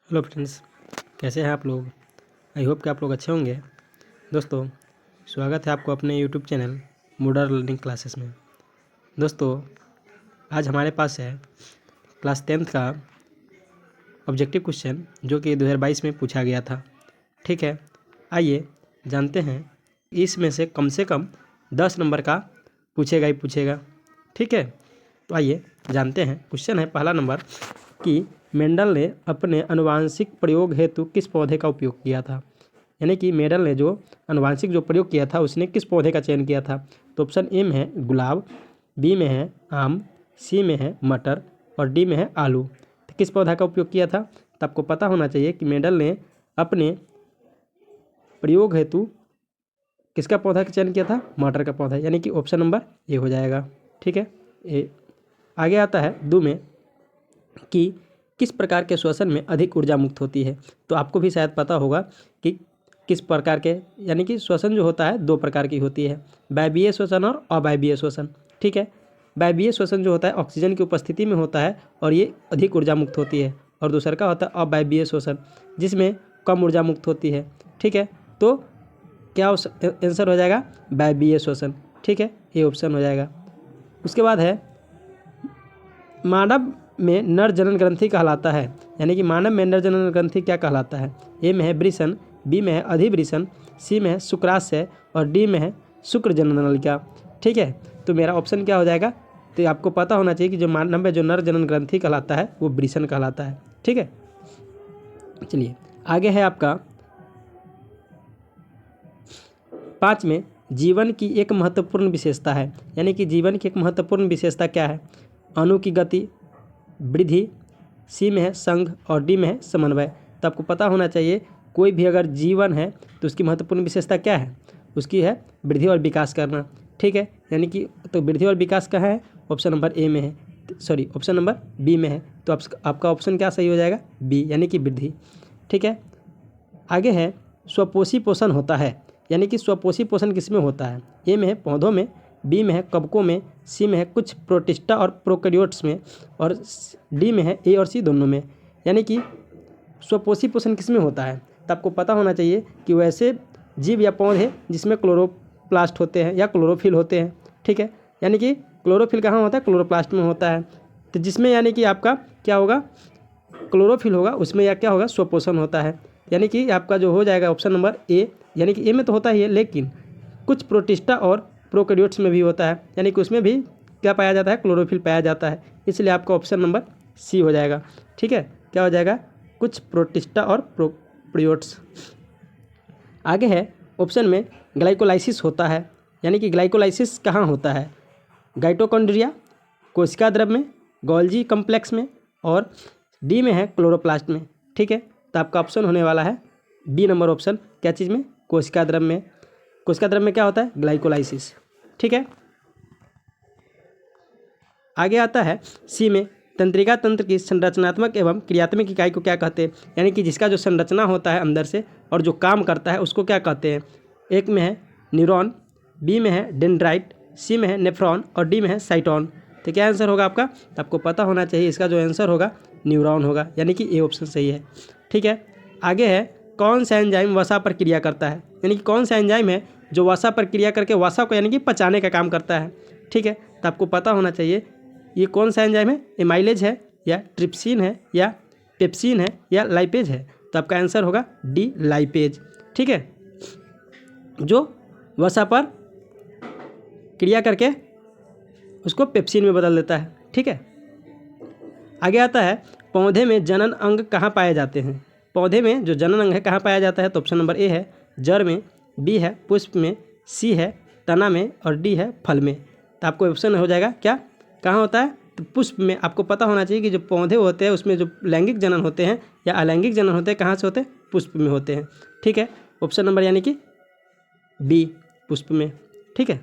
Hello friends, कैसे हैं आप लोग। आई होप कि आप लोग अच्छे होंगे। दोस्तों, स्वागत है आपको अपने यूट्यूब चैनल मोडर लर्निंग क्लासेस में। दोस्तों, आज हमारे पास है क्लास 10th का ऑब्जेक्टिव क्वेश्चन जो कि 2022 में पूछा गया था। ठीक है, आइए जानते हैं इसमें से कम 10 नंबर का पूछेगा ही पूछेगा। ठीक है, तो आइए जानते हैं। क्वेश्चन है पहला नंबर कि मेंडल ने अपने आनुवांशिक प्रयोग हेतु किस पौधे का उपयोग किया था। यानी कि मेंडल ने जो आनुवांशिक जो प्रयोग किया था उसने किस पौधे का चयन किया था। तो ऑप्शन ए में है गुलाब, बी में है आम, सी में है मटर और डी में है आलू। तो किस पौधा का उपयोग किया था, तो आपको पता होना चाहिए कि मेंडल ने अपने प्रयोग हेतु किसका पौधा का चयन किया था, मटर का पौधा, यानी कि ऑप्शन नंबर ए हो जाएगा। ठीक है, ए आगे आता है दो में कि किस प्रकार के श्वसन में अधिक ऊर्जा मुक्त होती है। तो आपको भी शायद पता होगा कि किस प्रकार के, यानी कि श्वसन जो होता है दो प्रकार की होती है, वायवीय श्वसन और अवायवीय श्वसन। ठीक है, वायवीय श्वसन जो होता है ऑक्सीजन की उपस्थिति में होता है और ये अधिक ऊर्जा मुक्त होती है, और दूसरा का होता है अवायवीय श्वसन जिसमें कम ऊर्जा मुक्त होती है। ठीक है, तो क्या आंसर हो जाएगा, वायवीय श्वसन। ठीक है, ये ऑप्शन हो जाएगा। उसके बाद है मानव में नर जनन ग्रंथि कहलाता है, यानी कि मानव में नर जनन ग्रंथि क्या कहलाता है। ए में है वृषण, बी में है अधिवृषण, सी में है शुक्राशय और डी में है शुक्र जनन नलिका। ठीक है, तो मेरा ऑप्शन क्या हो जाएगा, तो आपको पता होना चाहिए कि जो मानव में जो नर जनन ग्रंथि कहलाता है वो वृषण कहलाता है। ठीक है, चलिए आगे है आपका 5 में जीवन की एक महत्वपूर्ण विशेषता है, यानी कि जीवन की एक महत्वपूर्ण विशेषता क्या है। अणु की गति, वृद्धि, सी में है संघ और डी में है समन्वय। तो आपको पता होना चाहिए कोई भी अगर जीवन है तो उसकी महत्वपूर्ण विशेषता क्या है, उसकी है वृद्धि और विकास करना। ठीक है, यानी कि तो वृद्धि और विकास कहाँ है, ऑप्शन नंबर ए में है, सॉरी ऑप्शन नंबर बी में है। तो आपका ऑप्शन क्या सही हो जाएगा, बी, यानी कि वृद्धि। ठीक है, आगे है स्वपोषी पोषण होता है, यानी कि स्वपोषी पोषण किस में होता है। ए में है पौधों में, बी में है कवकों में, सी में है कुछ प्रोटिस्टा और प्रोकैरियोट्स में और डी में है ए और सी दोनों में। यानी कि स्वपोषी पोषण किस में होता है, तो आपको पता होना चाहिए कि वैसे जीव या पौधे जिसमें क्लोरोप्लास्ट होते हैं या क्लोरोफिल होते हैं। ठीक है, यानी कि क्लोरोफिल कहाँ होता है, क्लोरोप्लास्ट में होता है। तो जिसमें यानी कि आपका क्या होगा, क्लोरोफिल होगा, उसमें या क्या होगा, स्वपोषण होता है। यानी कि आपका जो हो जाएगा ऑप्शन नंबर ए, यानी कि ए में तो होता ही है लेकिन कुछ प्रोटिस्टा और प्रोकैरियोट्स में भी होता है, यानी कि उसमें भी क्या पाया जाता है, क्लोरोफिल पाया जाता है। इसलिए आपका ऑप्शन नंबर सी हो जाएगा। ठीक है, क्या हो जाएगा, कुछ प्रोटिस्टा और प्रोकैरियोट्स। आगे है ऑप्शन में ग्लाइकोलाइसिस होता है, यानी कि ग्लाइकोलाइसिस कहाँ होता है, गाइटोकॉन्ड्रिया, कोशिका द्रव में, गोल्जी कम्प्लेक्स में और डी में है क्लोरोप्लास्ट में। ठीक है, तो आपका ऑप्शन होने वाला है बी नंबर ऑप्शन, क्या चीज़ में, कोशिका द्रव में। कोशिका द्रव में क्या होता है, ग्लाइकोलाइसिस। ठीक है, आगे आता है सी में तंत्रिका तंत्र की संरचनात्मक एवं क्रियात्मक इकाई को क्या कहते हैं, यानी कि जिसका जो संरचना होता है अंदर से और जो काम करता है उसको क्या कहते हैं। एक में है न्यूरॉन, बी में है डेंड्राइट, सी में है नेफ्रॉन और डी में है साइटोन। तो क्या आंसर होगा आपका, तो आपको पता होना चाहिए इसका जो आंसर होगा न्यूरॉन होगा, यानी कि ए ऑप्शन सही है। ठीक है, आगे है कौन सा एंजाइम वसा पर क्रिया करता है, यानी कि कौन सा एंजाइम है जो वसा पर क्रिया करके वसा को यानी कि पचाने का काम करता है। ठीक है, तो आपको पता होना चाहिए ये कौन सा एंजाइम है, एमाइलेज है या ट्रिप्सिन है या पेप्सिन है या लाइपेज है। तो आपका आंसर होगा डी, लाइपेज। ठीक है, जो वसा पर क्रिया करके उसको पेप्सिन में बदल देता है। ठीक है, आगे आता है पौधे में जनन अंग कहाँ पाए जाते हैं। पौधे में जो जनन अंग है कहाँ पाया जाता है, तो ऑप्शन नंबर ए है जड़ में, बी है पुष्प में, सी है तना में और डी है फल में। तो आपको ऑप्शन हो जाएगा क्या, कहाँ होता है, तो पुष्प में। आपको पता होना चाहिए कि जो पौधे होते हैं उसमें जो लैंगिक जनन होते हैं या अलैंगिक जनन होते हैं कहाँ से होते हैं, पुष्प में होते हैं। ठीक है, ऑप्शन नंबर यानी कि बी, पुष्प में। ठीक है,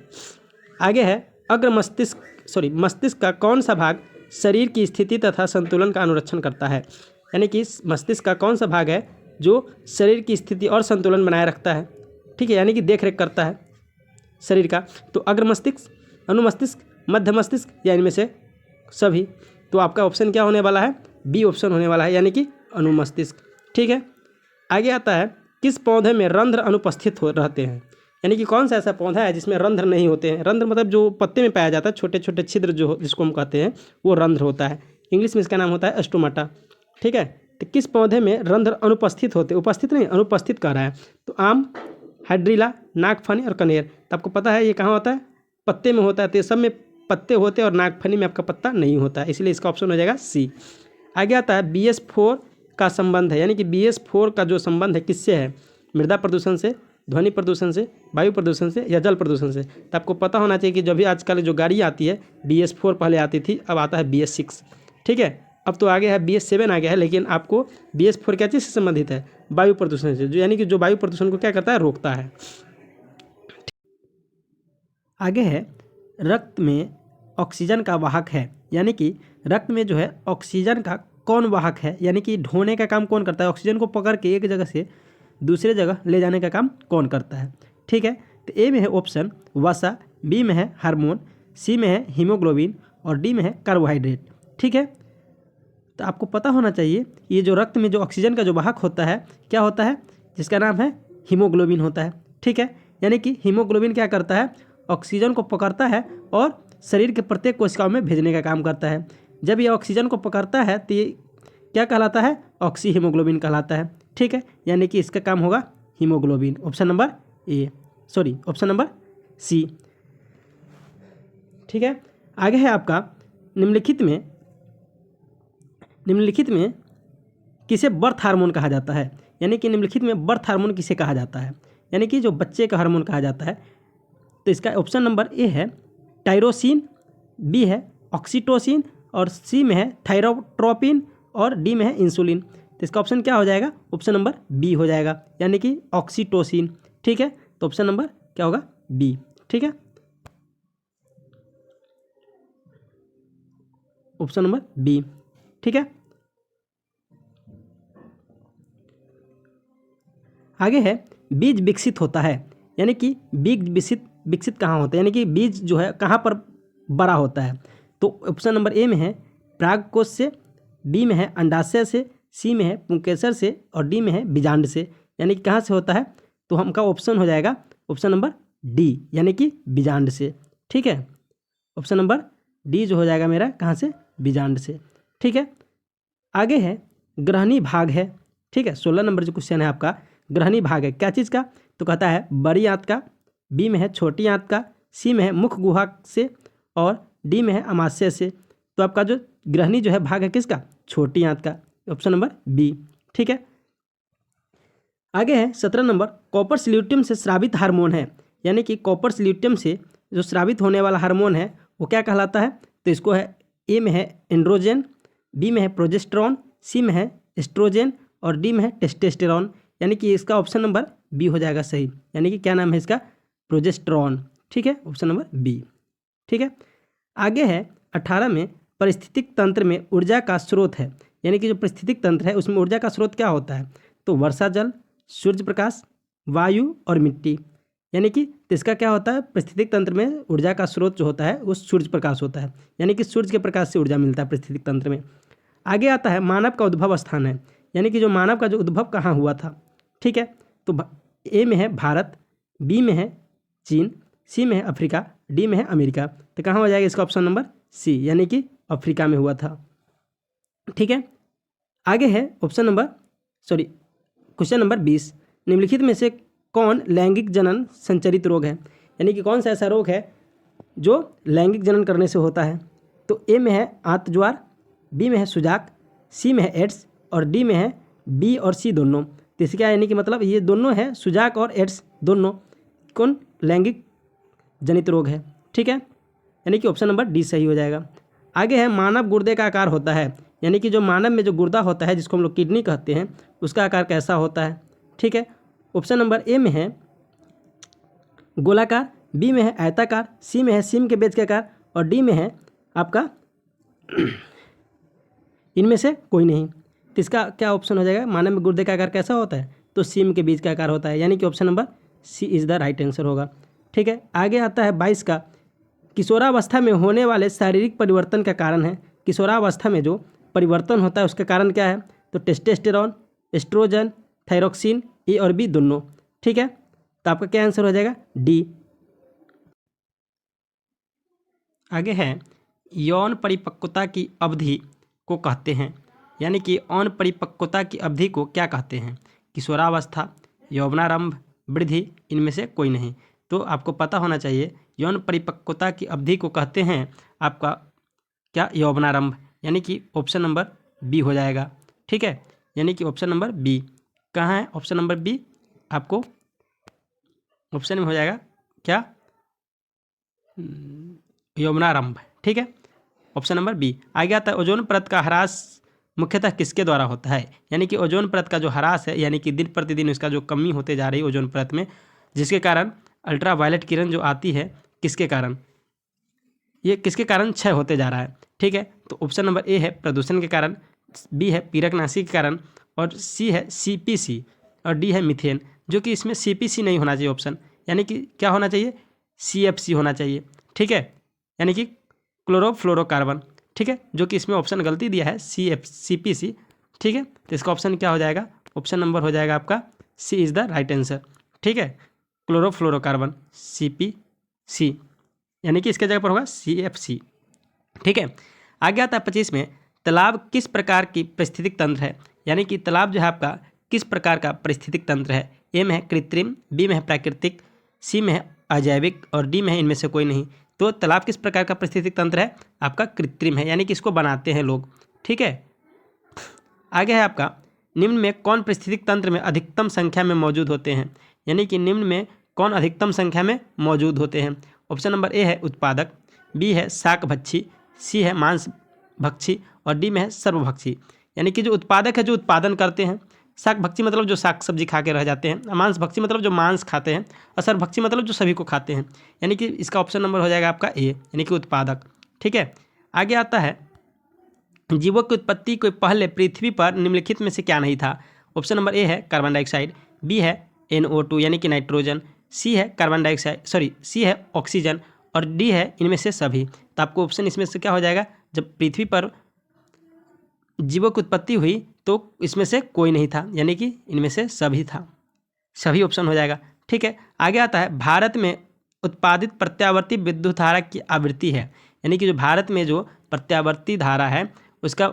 आगे है मस्तिष्क का कौन सा भाग शरीर की स्थिति तथा संतुलन का अनुरक्षण करता है, यानी कि मस्तिष्क का कौन सा भाग है जो शरीर की स्थिति और संतुलन बनाए रखता है। ठीक है, यानी कि देख रेख करता है शरीर का। तो अग्र मस्तिष्क, अनुमस्तिष्क, मध्य मस्तिष्क या इनमें से सभी। तो आपका ऑप्शन क्या होने वाला है, बी ऑप्शन होने वाला है, यानी कि अनुमस्तिष्क। ठीक है। आगे आता है किस पौधे में रंध्र अनुपस्थित हो रहते हैं, यानी कि कौन सा ऐसा पौधा है जिसमें रंध्र नहीं होते हैं। रंध्र मतलब जो पत्ते में पाया जाता है, छोटे छोटे छिद्र जो जिसको हम कहते हैं वो रंध्र होता है। इंग्लिश में इसका नाम होता है स्टोमाटा। ठीक है, तो किस पौधे में रंध्र अनुपस्थित होते, उपस्थित नहीं अनुपस्थित कह रहा है, तो आम, हाइड्रीला, नागफनी और कनेर। तो आपको पता है ये कहाँ होता है, पत्ते में होता है। तो ये सब में पत्ते होते हैं और नागफनी में आपका पत्ता नहीं होता है, इसलिए इसका ऑप्शन हो जाएगा सी। आगे आता है BS4 का संबंध है, यानी कि BS4 का जो संबंध है किससे है, मृदा प्रदूषण से, ध्वनि प्रदूषण से, वायु प्रदूषण से या जल प्रदूषण से। तो आपको पता होना चाहिए कि जब भी आजकल जो गाड़ी आती है BS4 पहले आती थी, अब आता है BS6। ठीक है, अब तो आगे है BS7 आ गया है, लेकिन आपको BS4 क्या चीज़ से संबंधित है, वायु प्रदूषण से, जो यानी कि जो वायु प्रदूषण को क्या करता है, रोकता है। आगे है रक्त में ऑक्सीजन का वाहक है, यानी कि रक्त में जो है ऑक्सीजन का कौन वाहक है, यानी कि ढोने का काम कौन करता है, ऑक्सीजन को पकड़ के एक जगह से दूसरे जगह ले जाने का काम कौन करता है। ठीक है, तो ए में है ऑप्शन वसा, बी में है हार्मोन, सी में है हीमोग्लोबिन और डी में है कार्बोहाइड्रेट। ठीक है, तो आपको पता होना चाहिए ये जो रक्त में जो ऑक्सीजन का जो वाहक होता है क्या होता है, जिसका नाम है हीमोग्लोबिन होता है। ठीक है, यानी कि हीमोग्लोबिन क्या करता है, ऑक्सीजन को पकड़ता है और शरीर के प्रत्येक कोशिकाओं में भेजने का काम करता है। जब ये ऑक्सीजन को पकड़ता है तो ये क्या कहलाता है, ऑक्सी हीमोग्लोबिन कहलाता है। ठीक है, यानी कि इसका काम होगा haemoglobin, option number A, sorry option number C. ठीक है, आगे है आपका निम्नलिखित में किसे बर्थ हार्मोन कहा जाता है, यानी कि निम्नलिखित में बर्थ हार्मोन किसे कहा जाता है, यानी कि जो बच्चे का हार्मोन कहा जाता है। तो इसका ऑप्शन नंबर ए है टायरोसिन, बी है ऑक्सीटोसिन और सी में है थायरोट्रोपिन और डी में है इंसुलिन। तो इसका ऑप्शन क्या हो जाएगा, ऑप्शन नंबर बी हो जाएगा, यानी कि ऑक्सीटोसिन। ठीक है, तो ऑप्शन नंबर क्या होगा, बी। ठीक है, ऑप्शन नंबर बी। ठीक है, आगे है बीज विकसित होता है, यानी कि बीज विकसित कहाँ होता है, यानी कि बीज जो है कहाँ पर बड़ा होता है। तो ऑप्शन नंबर ए में है परागकोश से, बी में है अंडाशय से, सी में है पुंकेसर से और डी में है बीजांड से। यानी कि कहाँ से होता है, तो हमका ऑप्शन हो जाएगा ऑप्शन नंबर डी, यानी कि बीजांड से। ठीक है, ऑप्शन नंबर डी जो हो जाएगा मेरा कहाँ से, बीजांड से। ठीक है, आगे है ग्रहणी भाग है। ठीक है, 16 नंबर जो क्वेश्चन है आपका, ग्रहणी भाग है क्या चीज़ का, तो कहता है बड़ी आंत का, बी में है छोटी आंत का, सी में है मुख गुहा से और डी में है अमाशय से। तो आपका जो ग्रहणी जो है भाग है किसका, छोटी आंत का, ऑप्शन नंबर बी। ठीक है, आगे है 17 नंबर कॉपर स्ल्यूटियम से स्रावित हार्मोन है, यानी कि कॉपर स्ल्यूटियम से जो स्रावित होने वाला हार्मोन है वो क्या कहलाता है। तो इसको है ए में है एंड्रोजन, बी में है प्रोजेस्टेरॉन, सी में है एस्ट्रोजन और डी में है टेस्टोस्टेरॉन। यानी कि इसका ऑप्शन नंबर बी हो जाएगा सही, यानी कि क्या नाम है इसका, प्रोजेस्टेरॉन। ठीक है, ऑप्शन नंबर बी। ठीक है, आगे है 18 में परिस्थितिक तंत्र में ऊर्जा का स्रोत है, यानी कि जो परिस्थितिक तंत्र है उसमें ऊर्जा का स्रोत क्या होता है, तो वर्षा जल, सूर्य प्रकाश, वायु और मिट्टी। यानी कि इसका क्या होता है, परिस्थितिक तंत्र में ऊर्जा का स्रोत जो होता है वो सूर्य प्रकाश होता है, यानी कि सूर्य के प्रकाश से ऊर्जा मिलता है परिस्थितिक तंत्र में। आगे आता है मानव का उद्भव स्थान है, यानी कि जो मानव का जो उद्भव कहाँ हुआ था। ठीक है, तो ए में है भारत, बी में है चीन, सी में है अफ्रीका, डी में है अमेरिका। तो कहाँ हो जाएगा इसका ऑप्शन नंबर सी, यानी कि अफ्रीका में हुआ था। ठीक है, आगे है क्वेश्चन नंबर 20, निम्नलिखित में से कौन लैंगिक जनन संचरित रोग है, यानी कि कौन सा ऐसा रोग है जो लैंगिक जनन करने से होता है। तो ए में है आंतज्वार, बी में है सुजाक, सी में है एड्स और डी में है बी और सी दोनों। तो इसका यानी कि मतलब ये दोनों है, सुजाक और एड्स दोनों कौन लैंगिक जनित रोग है। ठीक है, यानी कि ऑप्शन नंबर डी सही हो जाएगा। आगे है मानव गुर्दे का आकार होता है, यानी कि जो मानव में जो गुर्दा होता है जिसको हम लोग किडनी कहते हैं उसका आकार कैसा होता है। ठीक है, ऑप्शन नंबर ए में है गोलाकार, बी में है आयताकार, सी में है सीम के बेज के आकार और डी में है आपका इनमें से कोई नहीं। तो इसका क्या ऑप्शन हो जाएगा, मानव में गुर्दे का आकार कैसा होता है, तो सीम के बीज का आकार होता है, यानी कि option number C is the right answer होगा। ठीक है, आगे आता है 22 का, किशोरावस्था में होने वाले शारीरिक परिवर्तन का कारण है। किशोरावस्था में जो परिवर्तन होता है उसका कारण क्या है, तो टेस्टोस्टेरॉन, एस्ट्रोजन, थायरोक्सिन, ए और बी दोनों। ठीक है, तो आपका क्या आंसर हो जाएगा? डी। आगे है यौन परिपक्वता की अवधि को कहते हैं, यानी कि यौन परिपक्वता की अवधि को क्या कहते हैं? किशोरावस्था, यौवनारंभ, वृद्धि, इनमें से कोई नहीं। तो आपको पता होना चाहिए यौन परिपक्वता की अवधि को कहते हैं आपका क्या? यौवनारंभ, यानी कि ऑप्शन नंबर बी हो जाएगा। ठीक है, यानी कि ऑप्शन नंबर बी कहाँ है? ऑप्शन नंबर बी आपको ऑप्शन में हो जाएगा क्या? यौवनारंभ। ठीक है, ऑप्शन नंबर बी। आगे आता है ओजोन परत का ह्रास मुख्यतः किसके द्वारा होता है? यानी कि ओजोन परत का जो ह्रास है, यानी कि दिन प्रतिदिन उसका जो कमी होते जा रही है ओजोन परत में, जिसके कारण अल्ट्रावायलेट किरण जो आती है, किसके कारण? ये किसके कारण क्षय होते जा रहा है? ठीक है, तो ऑप्शन नंबर ए है प्रदूषण के कारण, बी है पीरकनाशी के कारण, और सी है सीपीसी, और डी है मीथेन। जो कि इसमें सीपीसी नहीं होना चाहिए ऑप्शन, यानी कि क्या होना चाहिए? सीएफसी होना चाहिए। ठीक है, यानी कि क्लोरोफ्लोरोकार्बन। ठीक है, जो कि इसमें ऑप्शन गलती दिया है सीपीसी। ठीक है, तो इसका ऑप्शन क्या हो जाएगा? ऑप्शन नंबर हो जाएगा आपका सी इज़ द राइट आंसर। ठीक है, क्लोरोफ्लोरोकार्बन, सीपीसी, यानी कि इसके जगह पर होगा सीएफसी। ठीक है, आगे आता है 25 में तालाब किस प्रकार की पारिस्थितिक तंत्र है? यानी कि तालाब जो है आपका किस प्रकार का पारिस्थितिक तंत्र है? ए में है कृत्रिम, बी में है प्राकृतिक, सी में है अजैविक, और डी में है इनमें से कोई नहीं। तो तालाब किस प्रकार का पारिस्थितिक तंत्र है? आपका कृत्रिम है, यानी कि इसको बनाते हैं लोग। ठीक है, आगे है आपका निम्न में कौन पारिस्थितिक तंत्र में अधिकतम संख्या में मौजूद होते हैं? यानी कि निम्न में कौन अधिकतम संख्या में मौजूद होते हैं? ऑप्शन नंबर ए है उत्पादक, बी है शाकभक्षी, सी है मांसभक्षी, और डी में है सर्वभक्षी। यानी कि जो उत्पादक है जो उत्पादन करते हैं, शाकभक्षी मतलब जो साग सब्जी खा के रह जाते हैं, मांसभक्षी मतलब जो मांस खाते हैं, और सर्वभक्षी मतलब जो सभी को खाते हैं। यानी कि इसका ऑप्शन नंबर हो जाएगा आपका ए, यानी कि उत्पादक। ठीक है, आगे आता है जीवों की उत्पत्ति को पहले पृथ्वी पर निम्नलिखित में से क्या नहीं था? ऑप्शन नंबर ए है कार्बन डाइऑक्साइड, बी है NO2 यानी कि नाइट्रोजन, सी है कार्बन डाइऑक्साइड सी है ऑक्सीजन, और डी है इनमें से सभी। तो आपको ऑप्शन इसमें से क्या हो जाएगा? जब पृथ्वी पर जीवों की उत्पत्ति हुई तो इसमें से कोई नहीं था, यानी कि इनमें से सभी था, सभी ऑप्शन हो जाएगा। ठीक है, आगे आता है भारत में उत्पादित प्रत्यावर्ती विद्युत धारा की आवृत्ति है, यानी कि जो भारत में जो प्रत्यावर्ती धारा है उसका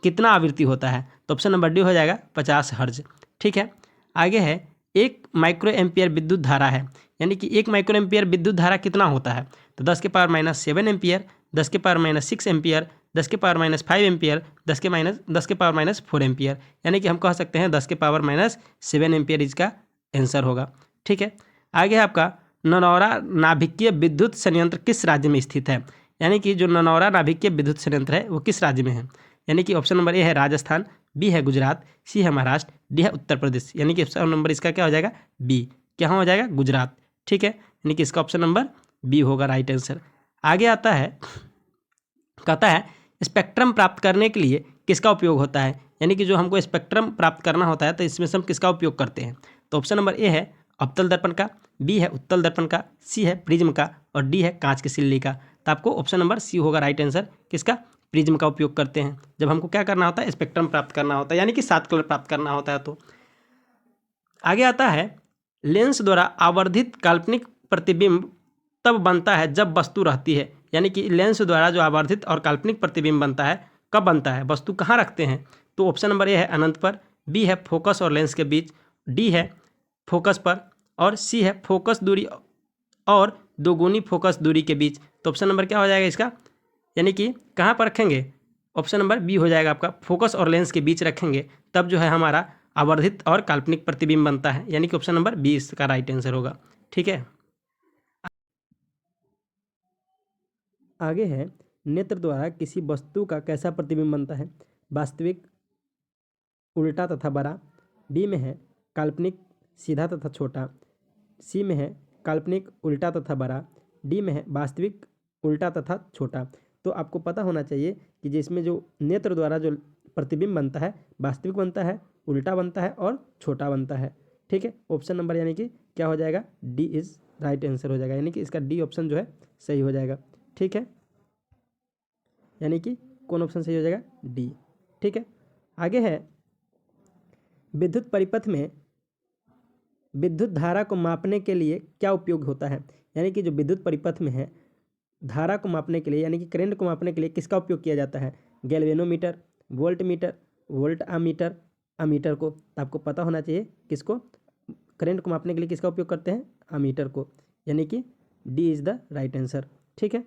कितना आवृत्ति होता है? तो ऑप्शन नंबर डी हो जाएगा 50 हर्ज। ठीक है, आगे है 1 माइक्रो एम्पियर विद्युत धारा है, यानी कि 1 माइक्रो एम्पियर विद्युत धारा कितना होता है? तो 10⁻⁷ एम्पियर, 10⁻⁶ एम्पियर, 10⁻⁵ एम्पियर, 10⁻⁴ एम्पियर, यानी कि हम कह सकते हैं 10⁻⁷ एम्पियर इसका आंसर होगा। ठीक है, आगे है आपका ननौरा नाभिकीय विद्युत संयंत्र किस राज्य में स्थित है? यानी कि जो ननौरा नाभिकीय विद्युत संयंत्र है वो किस राज्य में है? यानी कि ऑप्शन नंबर ए है राजस्थान, बी है गुजरात, सी है महाराष्ट्र, डी है उत्तर प्रदेश। यानी कि ऑप्शन नंबर इसका क्या हो जाएगा? बी। क्या हो जाएगा? गुजरात। ठीक है, यानी कि इसका ऑप्शन नंबर बी होगा राइट आंसर। आगे आता है कहता है स्पेक्ट्रम प्राप्त करने के लिए किसका उपयोग होता है? यानी कि जो हमको स्पेक्ट्रम प्राप्त करना होता है तो इसमें से हम किसका उपयोग करते हैं? तो ऑप्शन नंबर ए है अवतल दर्पण का, बी है उत्तल दर्पण का, सी है प्रिज्म का, और डी है कांच की सिल्ली का। तो आपको ऑप्शन नंबर सी होगा राइट आंसर। किसका? प्रिज्म का उपयोग करते हैं जब हमको क्या करना होता है? स्पेक्ट्रम प्राप्त करना होता है, यानी कि 7 कलर प्राप्त करना होता है। तो आगे आता है लेंस द्वारा आवर्धित काल्पनिक प्रतिबिंब तब बनता है जब वस्तु रहती है, यानी कि लेंस द्वारा जो आवर्धित और काल्पनिक प्रतिबिंब बनता है कब बनता है? वस्तु कहाँ रखते हैं? तो ऑप्शन नंबर ए है अनंत पर, बी है फोकस और लेंस के बीच, डी है फोकस पर, और सी है फोकस दूरी और दोगुनी फोकस दूरी के बीच। तो ऑप्शन नंबर क्या हो जाएगा इसका? यानी कि कहाँ पर रखेंगे? ऑप्शन नंबर बी हो जाएगा आपका फोकस और लेंस के बीच रखेंगे तब जो है हमारा आवर्धित और काल्पनिक प्रतिबिंब बनता है, यानी कि ऑप्शन नंबर बी इसका राइट आंसर होगा। ठीक है, आगे है नेत्र द्वारा किसी वस्तु का कैसा प्रतिबिंब बनता है? वास्तविक, उल्टा तथा बड़ा, बी में है काल्पनिक सीधा तथा छोटा, सी में है काल्पनिक उल्टा तथा बड़ा, डी में है वास्तविक उल्टा तथा छोटा। तो आपको पता होना चाहिए कि जिसमें जो नेत्र द्वारा जो प्रतिबिंब बनता है वास्तविक बनता है, उल्टा बनता है और छोटा बनता है। ठीक है, ऑप्शन नंबर यानी कि क्या हो जाएगा? डी इज़ राइट आंसर हो जाएगा, यानी कि इसका डी ऑप्शन जो है सही हो जाएगा। ठीक है, यानी कि कौन ऑप्शन सही हो जाएगा? डी। ठीक है, आगे है विद्युत परिपथ में विद्युत धारा को मापने के लिए क्या उपयोग होता है? यानी कि जो विद्युत परिपथ में है, धारा को मापने के लिए यानी कि करंट को मापने के लिए किसका उपयोग किया जाता है? Galvanometer, volt meter, volt ammeter, ammeter को। तो आपको पता होना चाहिए किसको, करंट को मापने के लिए किसका उपयोग करते हैं? अमीटर को, यानी कि D is the right answer. ठीक है,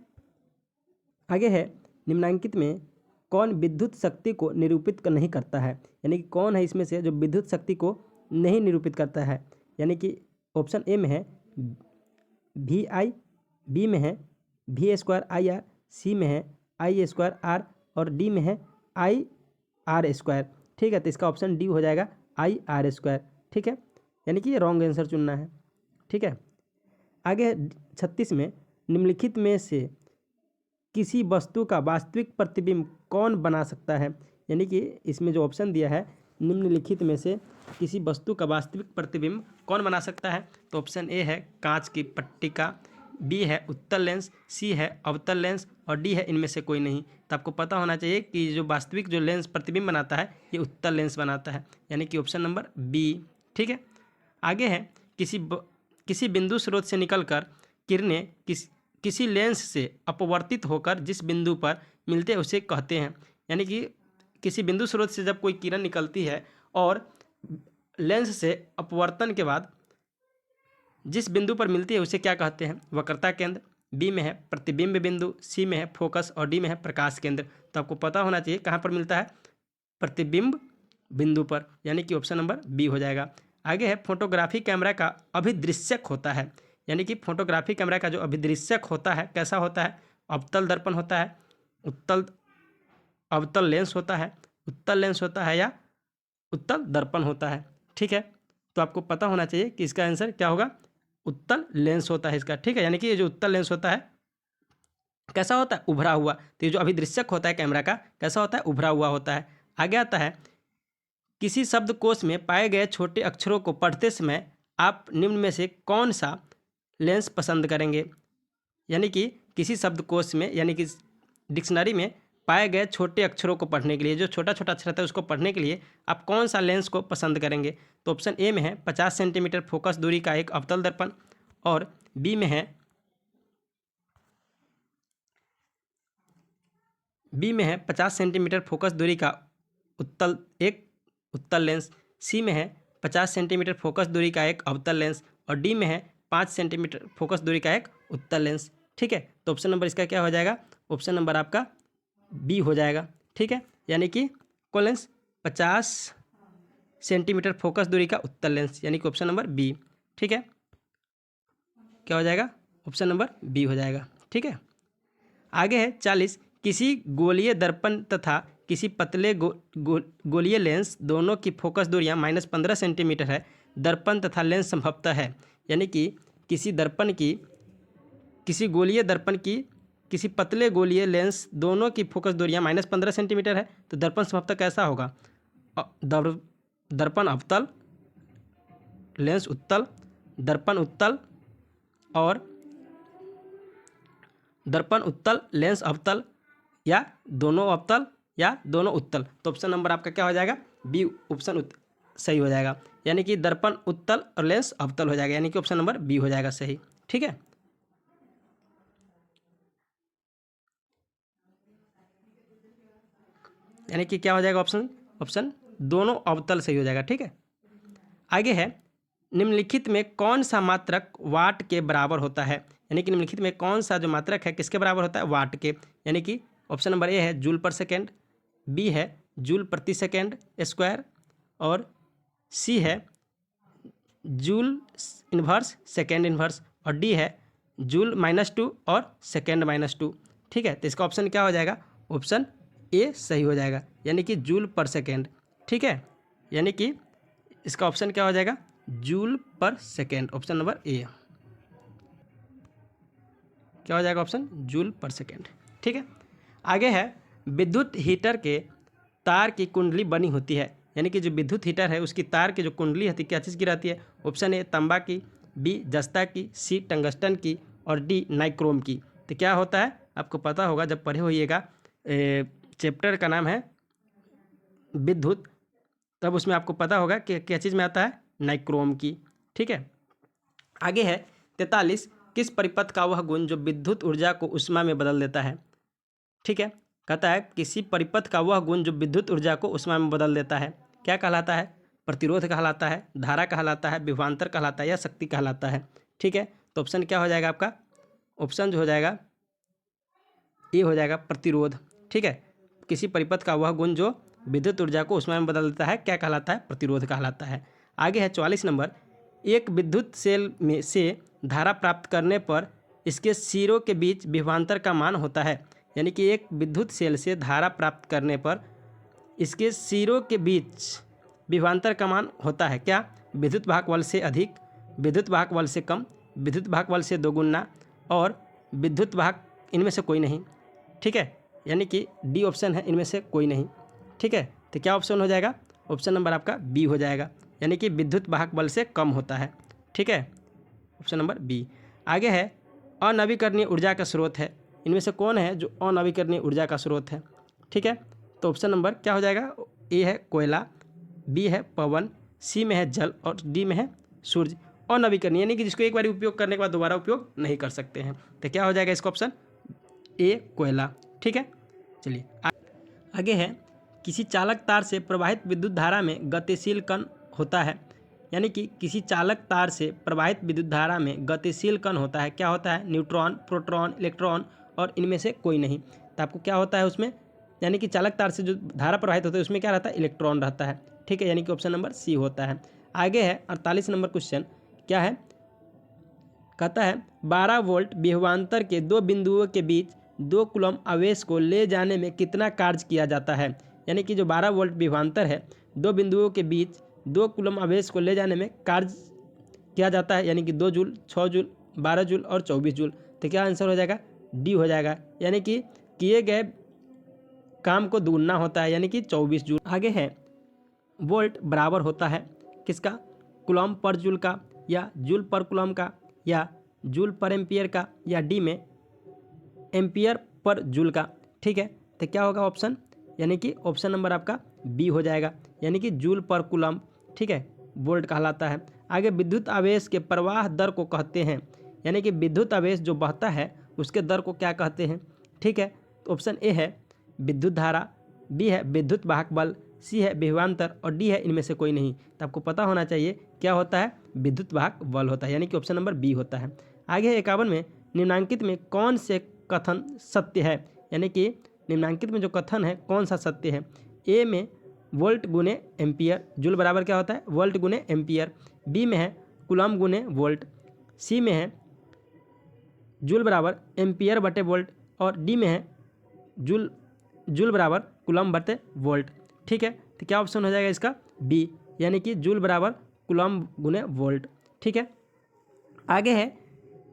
आगे है निम्नलिखित में कौन विद्युत शक्ति को निरूपित नहीं करता है? यानी कि कौन है इसमें से जो विद्युत शक्ति को नहीं निरूपित करता है? यानी कि ऑप्शन ए में है वी आई, बी में है वी स्क्वायर आई आर, सी में है आई स्क्वायर आर और डी में है आई आर स्क्वायर। ठीक है, तो इसका ऑप्शन डी हो जाएगा आई आर स्क्वायर। ठीक है, यानी कि ये रॉन्ग आंसर चुनना है। ठीक है, आगे है 36 में निम्नलिखित में से किसी वस्तु का वास्तविक प्रतिबिंब कौन बना सकता है? यानी कि इसमें जो ऑप्शन दिया है निम्नलिखित में से किसी वस्तु का वास्तविक प्रतिबिंब कौन बना सकता है? तो ऑप्शन ए है कांच की पट्टिका, बी है उत्तल लेंस, सी है अवतल लेंस और डी है इनमें से कोई नहीं। तो आपको पता होना चाहिए कि जो वास्तविक जो लेंस प्रतिबिंब बनाता है ये उत्तल लेंस बनाता है, यानी कि ऑप्शन नंबर बी। ठीक है, आगे है किसी बिंदु स्रोत से निकलकर किरणें किसी लेंस से अपवर्तित होकर जिस बिंदु पर मिलते हैं उसे कहते हैं। यानी कि किसी बिंदु स्रोत से जब कोई किरण निकलती है और लेंस से अपवर्तन के बाद जिस बिंदु पर मिलती है उसे क्या कहते हैं? वक्रता केंद्र, बी में है प्रतिबिंब बिंदु, सी में है फोकस और डी में है प्रकाश केंद्र। तो आपको पता होना चाहिए कहाँ पर मिलता है? प्रतिबिंब बिंदु पर, यानी कि ऑप्शन नंबर बी हो जाएगा। आगे है फोटोग्राफी कैमरा का अभिदृश्यक होता है। यानी कि फोटोग्राफी कैमरा का जो अभिदृश्यक होता है कैसा होता है? अवतल दर्पण होता है, अवतल लेंस होता है, उत्तल लेंस होता है या उत्तल दर्पण होता है। ठीक है, तो आपको पता होना चाहिए कि इसका आंसर क्या होगा? उत्तल लेंस होता है इसका। ठीक है, यानी कि ये जो उत्तल लेंस होता है कैसा होता है? उभरा हुआ। तो ये जो अभिदृश्यक होता है कैमरा का कैसा होता है? उभरा हुआ होता है। आगे आता है किसी शब्दकोश में पाए गए छोटे अक्षरों को पढ़ते समय आप निम्न में से कौन सा लेंस पसंद करेंगे? यानी कि किसी शब्दकोश में यानी कि डिक्शनरी में पाए गए छोटे अक्षरों को पढ़ने के लिए, जो छोटा छोटा अक्षर रहता है उसको पढ़ने के लिए आप कौन सा लेंस को पसंद करेंगे? तो ऑप्शन ए में है 50 सेंटीमीटर फोकस दूरी का एक अवतल दर्पण और बी में है 50 सेंटीमीटर फोकस दूरी का उत्तल लेंस, सी में है 50 सेंटीमीटर फोकस दूरी का एक अवतल लेंस और डी में है 5 सेंटीमीटर फोकस दूरी का एक उत्तल लेंस। ठीक है, तो ऑप्शन नंबर इसका क्या हो जाएगा? ऑप्शन नंबर आपका बी हो जाएगा। ठीक है, यानी कि कौन लेंस? 50 सेंटीमीटर फोकस दूरी का उत्तल लेंस, यानी कि ऑप्शन नंबर बी। ठीक है, क्या हो जाएगा? ऑप्शन नंबर बी हो जाएगा। ठीक है, आगे है 40 किसी गोलीय दर्पण तथा किसी पतले गोलीय लेंस दोनों की फोकस दूरियां -15 सेंटीमीटर है। दर्पण तथा लेंस संभवतः है, यानी कि किसी गोलीय दर्पण की किसी पतले गोलीय लेंस दोनों की फोकस दूरियां -15 सेंटीमीटर है। तो दर्पण संभवतः कैसा होगा? दर्पण अवतल, लेंस उत्तल, दर्पण उत्तल और दर्पण उत्तल, लेंस अवतल या दोनों अवतल या दोनों उत्तल। तो ऑप्शन नंबर आपका क्या हो जाएगा? बी ऑप्शन सही हो जाएगा, यानी कि दर्पण उत्तल और लेंस अवतल हो जाएगा, यानी कि ऑप्शन नंबर बी हो जाएगा सही। ठीक है, यानी कि क्या हो जाएगा? ऑप्शन दोनों अवतल सही हो जाएगा। ठीक है, आगे है निम्नलिखित में कौन सा मात्रक वाट के बराबर होता है? यानी कि निम्नलिखित में कौन सा जो मात्रक है किसके बराबर होता है? वाट के। यानी कि ऑप्शन नंबर ए है जूल पर सेकेंड, बी है जूल प्रति सेकेंड स्क्वायर और सी है जूल इन्वर्स सेकेंड इन्वर्स और डी है जूल -2 और सेकेंड -2। ठीक है, तो इसका ऑप्शन क्या हो जाएगा? ऑप्शन ए सही हो जाएगा, यानी कि जूल पर सेकेंड। ठीक है, यानी कि इसका ऑप्शन क्या हो जाएगा? जूल पर सेकेंड, ऑप्शन नंबर ए। क्या हो जाएगा? ऑप्शन जूल पर सेकेंड। ठीक है, आगे है विद्युत हीटर के तार की कुंडली बनी होती है। यानी कि जो विद्युत हीटर है उसकी तार की जो कुंडली होती है क्या चीज़ की रहती है? ऑप्शन ए तांबा की, बी जस्ता की, सी टंगस्टन की और डी नाइक्रोम की। तो क्या होता है आपको पता होगा, जब पढ़े होइएगा। चैप्टर का नाम है विद्युत तब उसमें आपको पता होगा कि क्या चीज़ में आता है, नाइक्रोम की। ठीक है, आगे है 43, किस परिपथ का वह गुण जो विद्युत ऊर्जा को उष्मा में बदल देता है। ठीक है, कहता है किसी परिपथ का वह गुण जो विद्युत ऊर्जा को उष्मा में बदल देता है, क्या कहलाता है, प्रतिरोध कहलाता है, धारा कहलाता है, विभवांतर कहलाता है, या शक्ति कहलाता है। ठीक है, तो ऑप्शन क्या हो जाएगा आपका, ऑप्शन जो हो जाएगा ये हो जाएगा प्रतिरोध। ठीक है, किसी परिपथ का वह गुण जो विद्युत ऊर्जा को उष्मा में बदल देता है क्या कहलाता है, प्रतिरोध कहलाता है। आगे है 44 नंबर, एक विद्युत सेल में से धारा प्राप्त करने पर इसके सिरों के बीच विभवांतर का मान होता है। यानी कि एक विद्युत सेल से धारा प्राप्त करने पर इसके सिरों के बीच विभवांतर का मान होता है क्या, विद्युत वाहक बल से अधिक, विद्युत वाहक बल से कम, विद्युत वाहक बल से दोगुना, और विद्युत वाहक इनमें से कोई नहीं। ठीक है, यानी कि डी ऑप्शन है, इनमें से कोई नहीं। ठीक है, तो क्या ऑप्शन हो जाएगा, ऑप्शन नंबर आपका बी हो जाएगा, यानी कि विद्युत वाहक बल से कम होता है। ठीक है, ऑप्शन नंबर बी। आगे है अनवीकरणीय ऊर्जा का स्रोत है, इनमें से कौन है जो अनवीकरणीय ऊर्जा का स्रोत है। ठीक है, तो ऑप्शन नंबर क्या हो जाएगा, ए है कोयला, बी है पवन, सी में है जल, और डी में है सूर्य। अनवीकरणीय यानी कि जिसको एक बार उपयोग करने के बाद दोबारा उपयोग नहीं कर सकते हैं, तो क्या हो जाएगा इसका ऑप्शन ए कोयला। ठीक है, चलिए आगे है किसी चालक तार से प्रवाहित विद्युत धारा में गतिशील कण होता है। यानी कि किसी चालक तार से प्रवाहित विद्युत धारा में गतिशील कण होता है, क्या होता है, न्यूट्रॉन, प्रोटॉन, इलेक्ट्रॉन, और इनमें से कोई नहीं। तो आपको क्या होता है उसमें, यानी कि चालक तार से जो धारा प्रवाहित होता है उसमें क्या रहता है, इलेक्ट्रॉन रहता है। ठीक है, यानी कि ऑप्शन नंबर सी होता है। आगे है 48 नंबर क्वेश्चन, क्या है, कहता है 12 वोल्ट विभवांतर के दो बिंदुओं के बीच 2 कूलम आवेश को ले जाने में कितना कार्य किया जाता है। यानी कि जो 12 वोल्ट विभवांतर है, दो बिंदुओं के बीच 2 कूलम आवेश को ले जाने में कार्य किया जाता है, यानी कि 2 जूल, 6 जूल, 12 जूल और 24 जूल। तो क्या आंसर हो जाएगा, डी हो जाएगा, यानी कि किए गए काम को दुगुना होता है, यानी कि 24 जूल। आगे है वोल्ट बराबर होता है किसका, कूलम पर जूल का, या जूल पर कूलम का, या जूल पर एम्पियर का, या डी में एम्पियर पर जूल का। ठीक है, तो क्या होगा ऑप्शन, यानी कि ऑप्शन नंबर आपका बी हो जाएगा, यानी कि जूल पर कूलम। ठीक है, वोल्ट कहलाता है। आगे विद्युत आवेश के प्रवाह दर को कहते हैं, यानी कि विद्युत आवेश जो बहता है उसके दर को क्या कहते हैं। ठीक है, तो ऑप्शन ए है विद्युत धारा, बी है विद्युत वाहक बल, सी है विभवांतर, और डी है इनमें से कोई नहीं। तो आपको पता होना चाहिए क्या होता है, विद्युत वाहक बल होता है, यानी कि ऑप्शन नंबर बी होता है। आगे है 51 में, निम्नांकित में कौन से कथन सत्य है। यानी कि निम्नांकित में जो कथन है कौन सा सत्य है। ए में वोल्ट गुने एम्पियर, जूल बराबर क्या होता है, वोल्ट गुने एम्पियर। बी में है कूलम गुने वोल्ट, सी में है जूल बराबर एम्पियर बटे वोल्ट, और डी में है जूल बराबर कूलम बटे वोल्ट। ठीक है, तो क्या ऑप्शन हो जाएगा इसका, बी, यानी कि जूल बराबर कूलम गुने वोल्ट। ठीक है, आगे है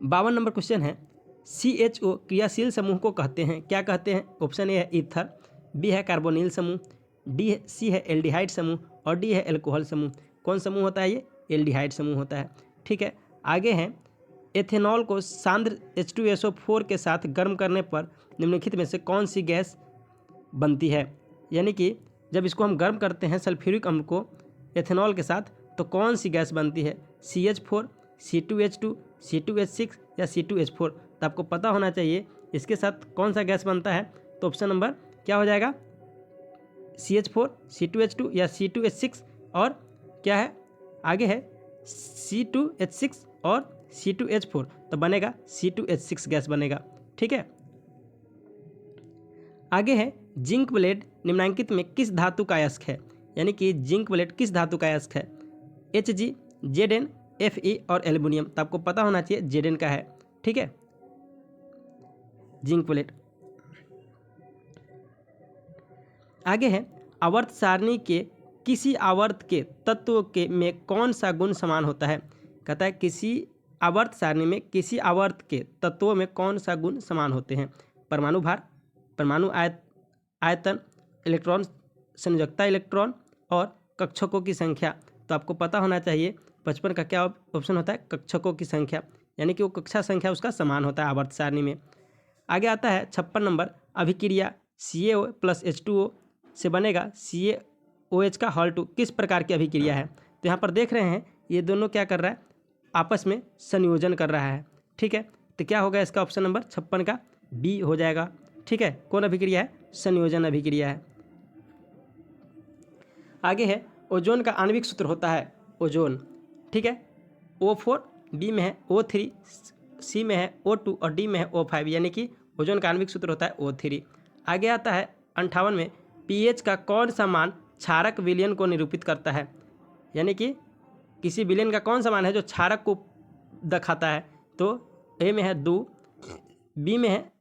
52 नंबर क्वेश्चन है, CHO क्रियाशील समूह को कहते हैं, क्या कहते हैं। ऑप्शन ए है ईथर, बी है कार्बोनिल समूह, सी है एल्डिहाइड समूह, और डी है एल्कोहल समूह। कौन समूह होता है ये, एल्डिहाइड समूह होता है। ठीक है, आगे है एथेनॉल को सांद्र H2SO4 के साथ गर्म करने पर निम्नलिखित में से कौन सी गैस बनती है। यानी कि जब इसको हम गर्म करते हैं सल्फ्यूरिक अम्ल को एथेनॉल के साथ, तो कौन सी गैस बनती है, CH4, C2H2, C2H6 या C2H4। तो आपको पता होना चाहिए इसके साथ कौन सा गैस बनता है। तो ऑप्शन नंबर क्या हो जाएगा, CH4, C2H2 या C2H6, और क्या है आगे है C2H6 और C2H4, तो बनेगा C2H6 गैस बनेगा। ठीक है, आगे है जिंक ब्लेड निम्नांकित में किस धातु का अयस्क है। यानी कि जिंक ब्लेड किस धातु का अयस्क है, Hg, Zn, Fe और एल्युमिनियम। तो आपको पता होना चाहिए Zn का है। ठीक है, जिंक प्लेट। आगे है आवर्त सारणी के किसी आवर्त के तत्व के में कौन सा गुण समान होता है। कहता है किसी आवर्त सारणी में किसी आवर्त के तत्वों में कौन सा गुण समान होते हैं, परमाणु भार, परमाणु आयतन, इलेक्ट्रॉन संयोजकता इलेक्ट्रॉन, और कक्षकों की संख्या। तो आपको पता होना चाहिए 55 का क्या ऑप्शन होता है, कक्षकों की संख्या, यानी कि वो कक्षा संख्या उसका समान होता है आवर्त सारणी में। आगे आता है 56 नंबर, अभिक्रिया CaO + H2O से बनेगा OH का Hal2 किस प्रकार की अभिक्रिया है? तो यहाँ पर देख रहे हैं ये दोनों क्या कर रहा है, आपस में संयोजन कर रहा है। ठीक है, तो क्या होगा इसका ऑप्शन नंबर 56 का बी हो जाएगा। ठीक है, कौन अभिक्रिया है? संयोजन अभिक्रिया है। आगे है ओजोन का आणविक सूत्र होता है ओजोन। ठीक है, O4, बी में है O3, सी में है O2 और डी में है O5, यानी कि ओजोन का आणविक सूत्र होता है O3। आगे आता है 58 में, pH का कौन सा मान क्षारक विलयन को निरूपित करता है? यानी कि किसी विलयन का कौन सा मान है जो क्षारक को दिखाता है? तो ए में है 2, बी में है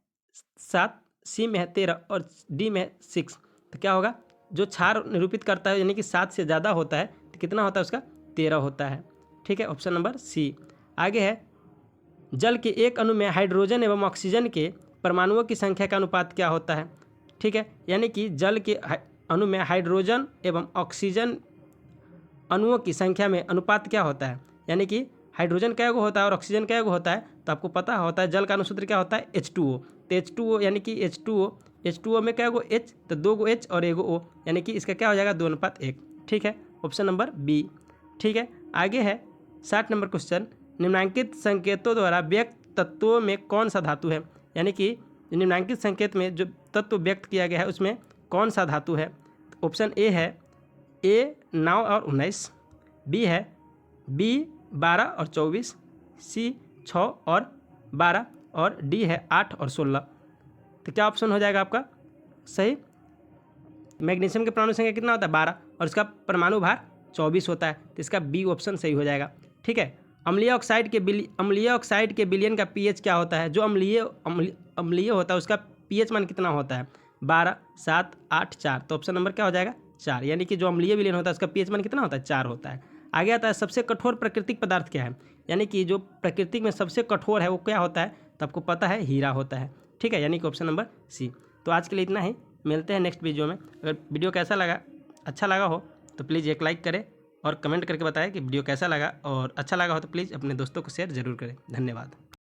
7, सी में है 13 और डी में है 6। तो क्या होगा, जो क्षार निरूपित करता है यानी कि 7 से ज़्यादा होता है तो कितना होता है उसका? 13 होता है। ठीक है, ऑप्शन नंबर सी। आगे है जल के एक अणु में हाइड्रोजन एवं ऑक्सीजन के परमाणुओं की संख्या का अनुपात क्या होता है? ठीक है, यानी कि जल के अणु में हाइड्रोजन एवं ऑक्सीजन अणुओं की संख्या में अनुपात क्या होता है? यानी कि हाइड्रोजन क्या होता है और ऑक्सीजन क्या होता है? तो आपको पता होता है जल का अनुसूत्र क्या होता है? H2O। तो H2O यानी कि H2O में क्या गो H, तो 2 गो H और 1 गो O, यानी कि इसका क्या हो जाएगा? 2:1। ठीक है, ऑप्शन नंबर बी। ठीक है, आगे है 60 नंबर क्वेश्चन, निम्नांकित संकेतों द्वारा व्यक्त तत्वों में कौन सा धातु है? यानी कि निम्नांकित संकेत में जो तत्व व्यक्त किया गया है उसमें कौन सा धातु है? ऑप्शन ए है ए 9 और 19, बी है बी 12 और 24, सी 6 और 12 और डी है 8 और 16। तो क्या ऑप्शन हो जाएगा आपका सही? मैग्नीशियम के परमाणु संख्या कितना होता है? 12 और इसका परमाणु भार 24 होता है, तो इसका बी ऑप्शन सही हो जाएगा। ठीक है, अम्लीय ऑक्साइड के विलयन का पीएच क्या होता है? जो अम्लीय होता है उसका पीएच मान कितना होता है? 12, 7, 8, 4। तो ऑप्शन नंबर क्या हो जाएगा? 4, यानी कि जो अम्लीय विलयन होता है उसका पीएच मान कितना होता है? 4 होता है। आगे आता है सबसे कठोर प्राकृतिक पदार्थ क्या है? यानी कि जो प्रकृति में सबसे कठोर है वो क्या होता है? तो आपको पता है हीरा होता है। ठीक है, यानी कि ऑप्शन नंबर सी। तो आज के लिए इतना ही, मिलते हैं नेक्स्ट वीडियो में। अगर वीडियो कैसा लगा, अच्छा लगा हो तो प्लीज़ एक लाइक करें और कमेंट करके बताएं कि वीडियो कैसा लगा, और अच्छा लगा हो तो प्लीज़ अपने दोस्तों को शेयर ज़रूर करें। धन्यवाद।